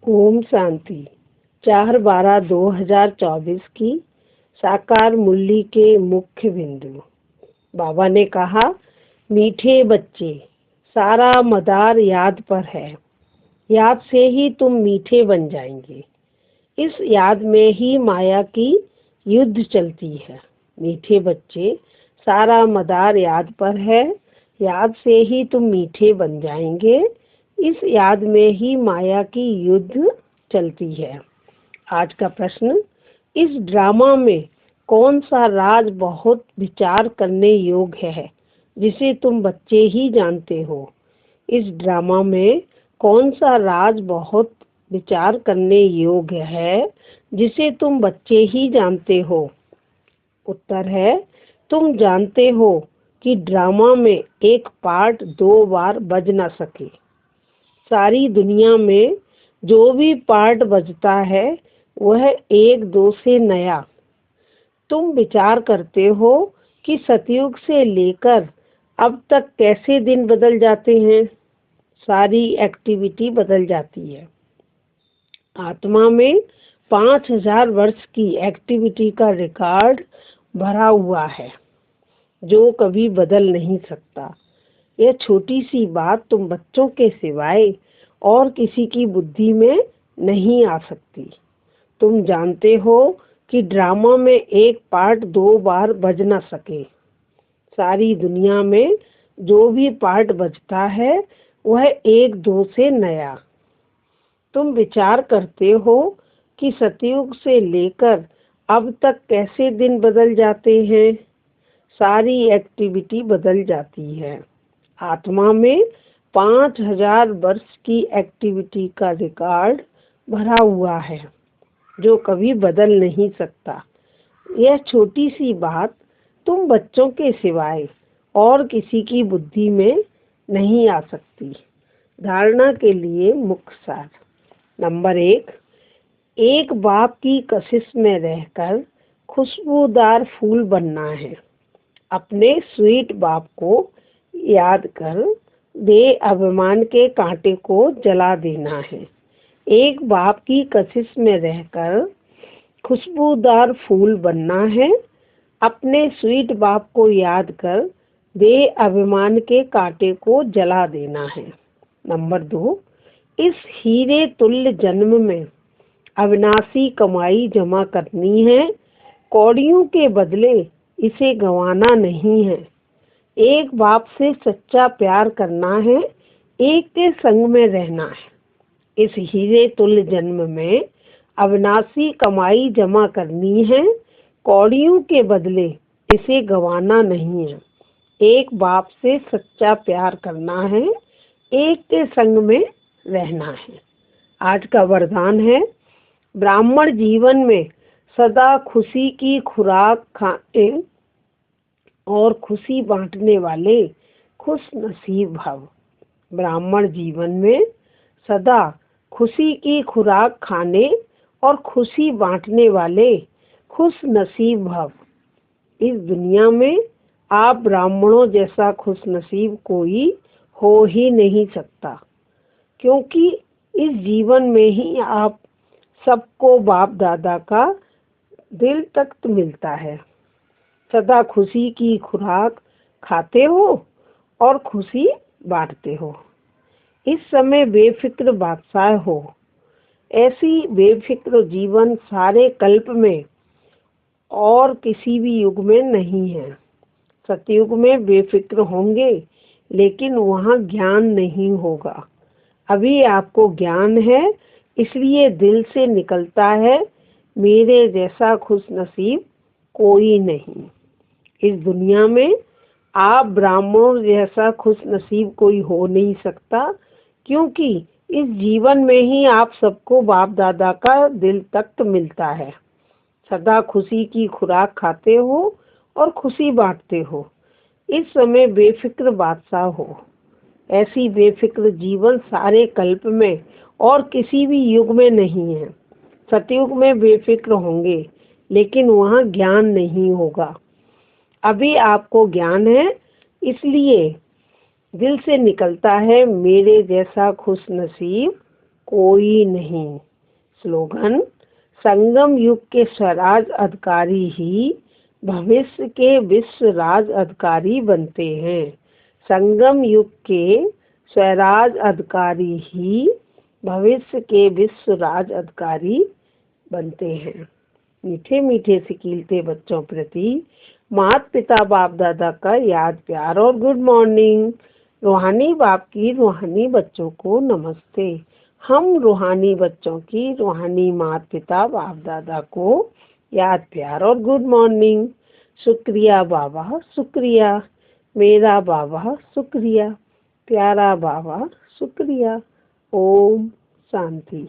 ओम शांति। 4/12/2024 की साकार मुरली के मुख्य बिंदु। बाबा ने कहा, मीठे बच्चे, सारा मदार याद पर है। याद से ही तुम मीठे बन जाएंगे। इस याद में ही माया की युद्ध चलती है। मीठे बच्चे, सारा मदार याद पर है। याद से ही तुम मीठे बन जाएंगे। इस याद में ही माया की युद्ध चलती है। आज का प्रश्न, इस ड्रामा में कौन सा राज बहुत विचार करने योग्य है जिसे तुम बच्चे ही जानते हो? इस ड्रामा में कौन सा राज बहुत विचार करने योग्य है जिसे तुम बच्चे ही जानते हो? उत्तर है, तुम जानते हो कि ड्रामा में एक पार्ट 2 बार बज ना सके। सारी दुनिया में जो भी पार्ट बजता है वह 1-2 से नया। तुम विचार करते हो कि सतयुग से लेकर अब तक कैसे दिन बदल जाते हैं। सारी एक्टिविटी बदल जाती है। आत्मा में 5000 वर्ष की एक्टिविटी का रिकॉर्ड भरा हुआ है जो कभी बदल नहीं सकता। यह छोटी सी बात तुम बच्चों के सिवाय और किसी की बुद्धि में नहीं आ सकती। तुम जानते हो कि ड्रामा में एक पार्ट 2 बार बज ना सके। सारी दुनिया में जो भी पार्ट बजता है वह 1-2 से नया। तुम विचार करते हो कि सतयुग से लेकर अब तक कैसे दिन बदल जाते हैं। सारी एक्टिविटी बदल जाती है। आत्मा में 5000 वर्ष की एक्टिविटी का रिकॉर्ड भरा हुआ है जो कभी बदल नहीं सकता। यह छोटी सी बात तुम बच्चों के सिवाय और किसी की बुद्धि में नहीं आ सकती। धारणा के लिए मुख्य सार। नंबर 1, एक बाप की कशिश में रहकर खुशबूदार फूल बनना है। अपने स्वीट बाप को याद कर दे अभिमान के कांटे को जला देना है। एक बाप की कशिश में रहकर खुशबूदार फूल बनना है। अपने स्वीट बाप को याद कर दे अभिमान के कांटे को जला देना है। नंबर 2, इस हीरे तुल्य जन्म में अविनाशी कमाई जमा करनी है। कौड़ियों के बदले इसे गंवाना नहीं है। एक बाप से सच्चा प्यार करना है। एक के संग में रहना है। इस हीरे तुल्य जन्म में अविनाशी कमाई जमा करनी है। कौड़ियों के बदले इसे गंवाना नहीं है। एक बाप से सच्चा प्यार करना है। एक के संग में रहना है। आज का वरदान है, ब्राह्मण जीवन में सदा खुशी की खुराक खाए और खुशी बांटने वाले खुश नसीब भव। ब्राह्मण जीवन में सदा खुशी की खुराक खाने और खुशी बांटने वाले खुश नसीब भव। इस दुनिया में आप ब्राह्मणों जैसा खुश नसीब कोई हो ही नहीं सकता, क्योंकि इस जीवन में ही आप सबको बाप दादा का दिल तक मिलता है। सदा खुशी की खुराक खाते हो और खुशी बांटते हो। इस समय बेफिक्र बादशाह हो। ऐसी बेफिक्र जीवन सारे कल्प में और किसी भी युग में नहीं है। सतयुग में बेफिक्र होंगे लेकिन वहाँ ज्ञान नहीं होगा। अभी आपको ज्ञान है, इसलिए दिल से निकलता है, मेरे जैसा खुश नसीब कोई नहीं। इस दुनिया में आप ब्राह्मणों जैसा खुश नसीब कोई हो नहीं सकता, क्योंकि इस जीवन में ही आप सबको बाप दादा का दिल तक मिलता है। सदा खुशी की खुराक खाते हो और खुशी बांटते हो। इस समय बेफिक्र बादशाह हो। ऐसी बेफिक्र जीवन सारे कल्प में और किसी भी युग में नहीं है। सतयुग में बेफिक्र होंगे लेकिन वहाँ ज्ञान नहीं होगा। अभी आपको ज्ञान है, इसलिए दिल से निकलता है, मेरे जैसा खुश नसीब कोई नहीं। स्लोगन: संगम युग के स्वराज अधिकारी ही भविष्य के विश्व राज अधिकारी बनते हैं। संगम युग के स्वराज अधिकारी ही भविष्य के विश्व राज अधिकारी बनते हैं। मीठे मीठे से खिलते बच्चों प्रति माता पिता बाप दादा का याद प्यार और गुड मॉर्निंग। रूहानी बाप की रूहानी बच्चों को नमस्ते। हम रूहानी बच्चों की रूहानी माता पिता बाप दादा को याद प्यार और गुड मॉर्निंग। शुक्रिया बाबा, शुक्रिया मेरा बाबा, शुक्रिया प्यारा बाबा, शुक्रिया। ओम शांति।